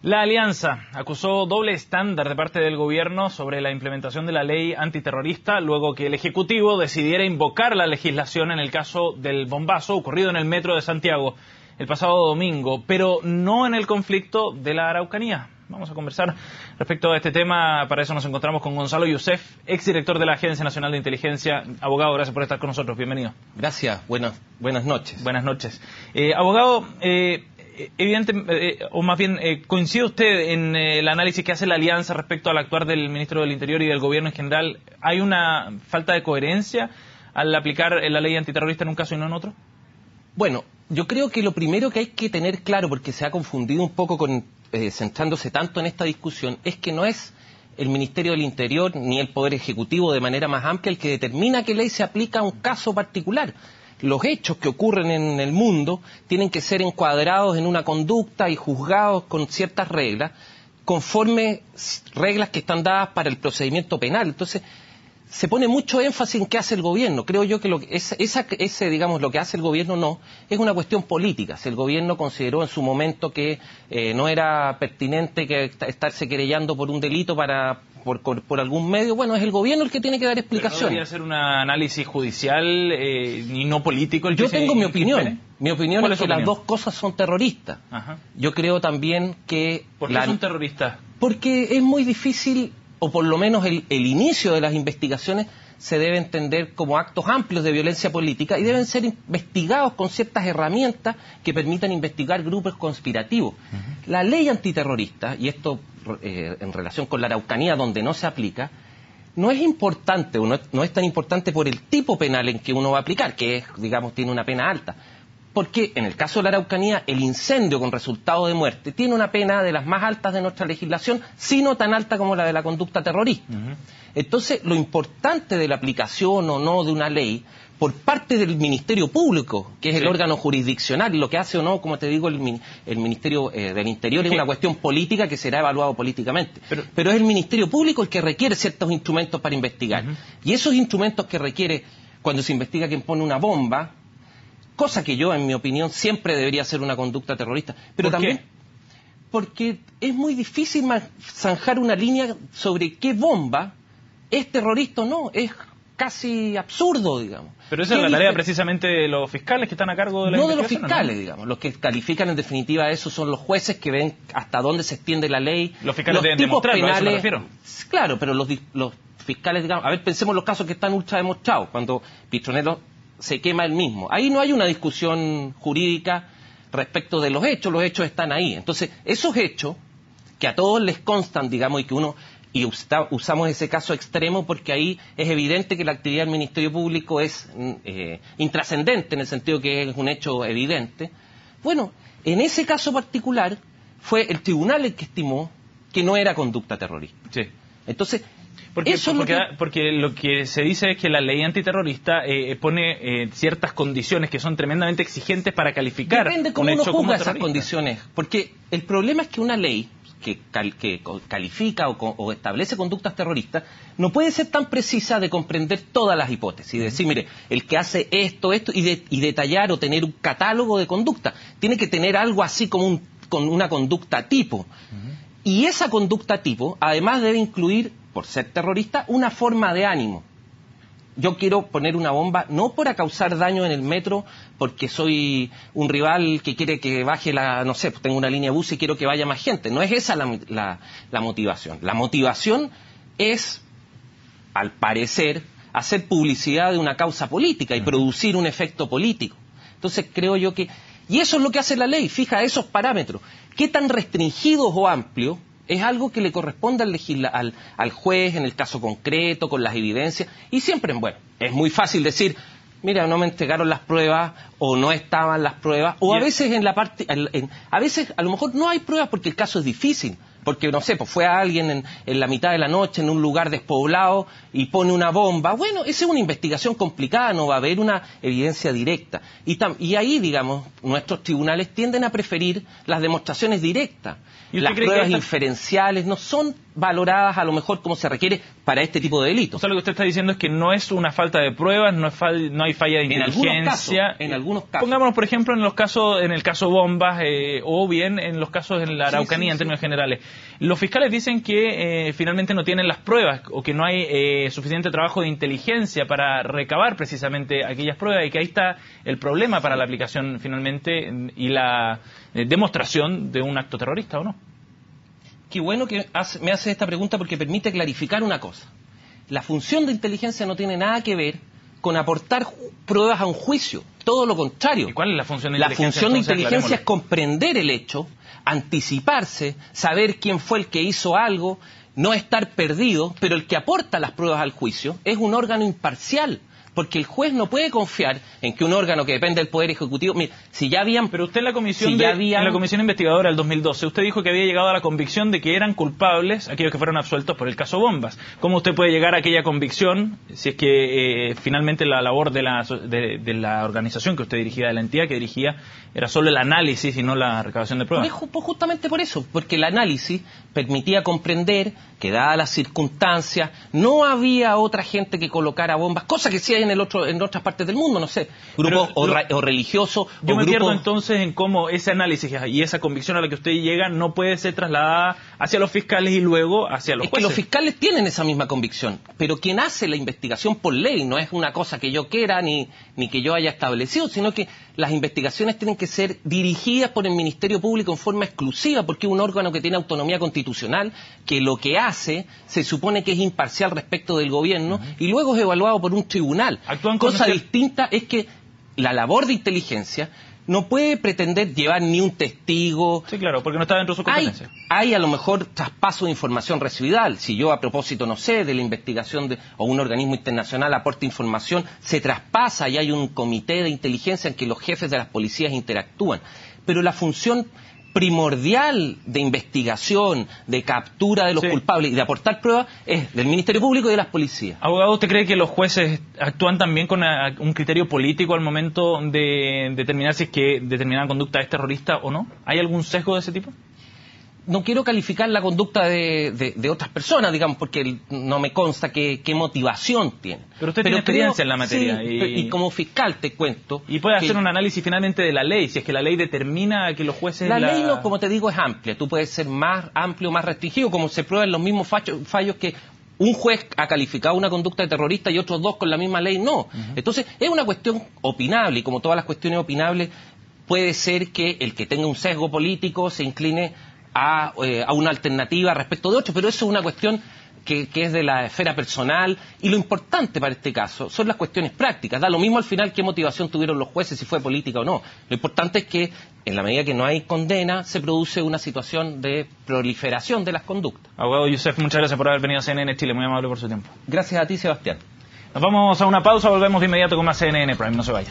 La Alianza acusó doble estándar de parte del gobierno sobre la implementación de la ley antiterrorista luego que el Ejecutivo decidiera invocar la legislación en el caso del bombazo ocurrido en el metro de Santiago el pasado domingo, pero no en el conflicto de la Araucanía. Vamos a conversar respecto a este tema. Para eso nos encontramos con Gonzalo Youssef, exdirector de la Agencia Nacional de Inteligencia. Abogado, gracias por estar con nosotros. Bienvenido. Gracias. Buenas noches. Buenas noches. Abogado, o más bien, ¿coincide usted en el análisis que hace la Alianza respecto al actuar del Ministro del Interior y del Gobierno en general? ¿Hay una falta de coherencia al aplicar la ley antiterrorista en un caso y no en otro? Bueno, yo creo que lo primero que hay que tener claro, porque se ha confundido un poco con centrándose tanto en esta discusión, es que no es el Ministerio del Interior ni el Poder Ejecutivo de manera más amplia el que determina qué ley se aplica a un caso particular. Los hechos que ocurren en el mundo tienen que ser encuadrados en una conducta y juzgados con ciertas reglas, conforme reglas que están dadas para el procedimiento penal. Entonces, se pone mucho énfasis en qué hace el gobierno. Creo yo que lo que hace el gobierno no, es una cuestión política. Si el gobierno consideró en su momento que no era pertinente que estarse querellando por un delito por algún medio, bueno, es el gobierno el que tiene que dar explicaciones. ¿Pero no debería ser un análisis judicial y no político? Yo tengo mi opinión. Mi opinión es que las dos cosas son terroristas. Ajá. Yo creo también que... ¿Por qué son terroristas? Porque es muy difícil, o por lo menos el inicio de las investigaciones se debe entender como actos amplios de violencia política y deben ser investigados con ciertas herramientas que permitan investigar grupos conspirativos. La ley antiterrorista, y esto en relación con la Araucanía donde no se aplica, no es importante, o no es tan importante por el tipo penal en que uno va a aplicar, que es, digamos, tiene una pena alta. Porque en el caso de la Araucanía, el incendio con resultado de muerte tiene una pena de las más altas de nuestra legislación, sino tan alta como la de la conducta terrorista. Entonces, lo importante de la aplicación o no de una ley, por parte del Ministerio Público, que es el órgano jurisdiccional, y lo que hace o no, como te digo, el Ministerio del Interior es una cuestión política que será evaluado políticamente. Pero es el Ministerio Público el que requiere ciertos instrumentos para investigar. Y esos instrumentos que requiere cuando se investiga quien pone una bomba, cosa que yo, en mi opinión, siempre debería ser una conducta terrorista. Pero también porque es muy difícil zanjar una línea sobre qué bomba es terrorista o no. Es casi absurdo, digamos. Pero esa es la tarea precisamente de los fiscales que están a cargo de la investigación. No de los fiscales, digamos. Los que califican en definitiva eso son los jueces que ven hasta dónde se extiende la ley. Los fiscales deben demostrarlo, a eso me refiero. Claro, pero los fiscales, digamos, a ver, pensemos los casos que están ultra demostrados, cuando Pistronero se quema él mismo. Ahí no hay una discusión jurídica respecto de los hechos están ahí. Entonces, esos hechos, que a todos les constan, digamos, y usamos ese caso extremo porque ahí es evidente que la actividad del Ministerio Público es intrascendente, en el sentido que es un hecho evidente. Bueno, en ese caso particular fue el tribunal el que estimó que no era conducta terrorista. Sí. Entonces, porque lo que se dice es que la ley antiterrorista pone ciertas condiciones que son tremendamente exigentes para calificar depende cómo un uno hecho como juzga terrorista. esas condiciones. Porque el problema es que una ley que califica o establece conductas terroristas no puede ser tan precisa de comprender todas las hipótesis y decir, mire, el que hace esto y detallar o tener un catálogo de conducta. Tiene que tener algo así como con una conducta tipo. Y esa conducta tipo, además, debe incluir, por ser terrorista, una forma de ánimo. Yo quiero poner una bomba no para causar daño en el metro porque soy un rival que quiere que baje tengo una línea de bus y quiero que vaya más gente. No es esa la motivación. La motivación es, al parecer, hacer publicidad de una causa política y producir un efecto político. Entonces creo yo que... Y eso es lo que hace la ley, fija esos parámetros. ¿Qué tan restringidos o amplios? Es algo que le corresponde al juez en el caso concreto, con las evidencias. Y siempre, bueno, es muy fácil decir, mira, no me entregaron las pruebas, o no estaban las pruebas, o a veces a veces a lo mejor no hay pruebas porque el caso es difícil. Porque, no sé, pues fue a alguien en la mitad de la noche en un lugar despoblado y pone una bomba. Bueno, esa es una investigación complicada, no va a haber una evidencia directa. Y ahí, digamos, nuestros tribunales tienden a preferir las demostraciones directas. Las pruebas inferenciales no son valoradas a lo mejor como se requiere para este tipo de delitos. O sea, lo que usted está diciendo es que no es una falta de pruebas, no hay falla de inteligencia. En algunos casos. Pongámonos, por ejemplo, en el caso Bombas, o bien en los casos en la Araucanía, en términos generales. Los fiscales dicen que finalmente no tienen las pruebas o que no hay suficiente trabajo de inteligencia para recabar precisamente aquellas pruebas, y que ahí está el problema para la aplicación finalmente y la demostración de un acto terrorista, ¿o no? Qué bueno que me hace esta pregunta, porque permite clarificar una cosa. La función de inteligencia no tiene nada que ver con aportar pruebas a un juicio. Todo lo contrario. ¿Y cuál es la función de inteligencia? La función de inteligencia es comprender el hecho, anticiparse, saber quién fue el que hizo algo, no estar perdido, pero el que aporta las pruebas al juicio es un órgano imparcial. Porque el juez no puede confiar en que un órgano que depende del Poder Ejecutivo... Mira, si ya habían... Pero usted en la comisión investigadora del 2012, usted dijo que había llegado a la convicción de que eran culpables aquellos que fueron absueltos por el caso Bombas. ¿Cómo usted puede llegar a aquella convicción si es que finalmente la labor de la organización que usted dirigía, de la entidad que dirigía, era solo el análisis y no la recabación de pruebas? Pues justamente por eso, porque el análisis permitía comprender que, dadas las circunstancias, no había otra gente que colocara bombas, cosa que sí hay en otras partes del mundo, no sé, grupos o religiosos. Yo me pierdo entonces en cómo ese análisis y esa convicción a la que usted llega no puede ser trasladada hacia los fiscales y luego hacia los jueces. Es que los fiscales tienen esa misma convicción, pero quien hace la investigación por ley no es una cosa que yo quiera ni que yo haya establecido, sino que las investigaciones tienen que ser dirigidas por el Ministerio Público en forma exclusiva, porque es un órgano que tiene autonomía constitucional, que lo que hace se supone que es imparcial respecto del gobierno, y luego es evaluado por un tribunal. Cosa distinta es que la labor de inteligencia no puede pretender llevar ni un testigo. Sí, claro, porque no está dentro de su competencia. Hay a lo mejor traspaso de información recibida. Si yo, a propósito, no sé, de la investigación o un organismo internacional aporta información, se traspasa y hay un comité de inteligencia en que los jefes de las policías interactúan. Pero la función primordial de investigación, de captura de los culpables y de aportar pruebas es del Ministerio Público y de las policías. Abogado, ¿usted cree que los jueces actúan también con un criterio político al momento de determinar si es que determinada conducta es terrorista o no? ¿Hay algún sesgo de ese tipo? No quiero calificar la conducta de otras personas, digamos, porque no me consta qué motivación tiene. Pero usted tiene experiencia en la materia. Sí, y como fiscal te cuento... Y puede hacer un análisis finalmente de la ley, si es que la ley determina que los jueces... La ley, no, como te digo, es amplia. Tú puedes ser más amplio, más restringido, como se prueba en los mismos fallos que un juez ha calificado una conducta de terrorista y otros dos con la misma ley no. Entonces, es una cuestión opinable, y como todas las cuestiones opinables, puede ser que el que tenga un sesgo político se incline a una alternativa respecto de otro, pero eso es una cuestión que es de la esfera personal, y lo importante para este caso son las cuestiones prácticas. Da lo mismo al final qué motivación tuvieron los jueces, si fue política o no. Lo importante es que en la medida que no hay condena se produce una situación de proliferación de las conductas. Abogado Youssef, muchas gracias por haber venido a CNN Chile, muy amable por su tiempo. Gracias a ti, Sebastián. Nos vamos a una pausa, volvemos de inmediato con más CNN Prime, no se vaya.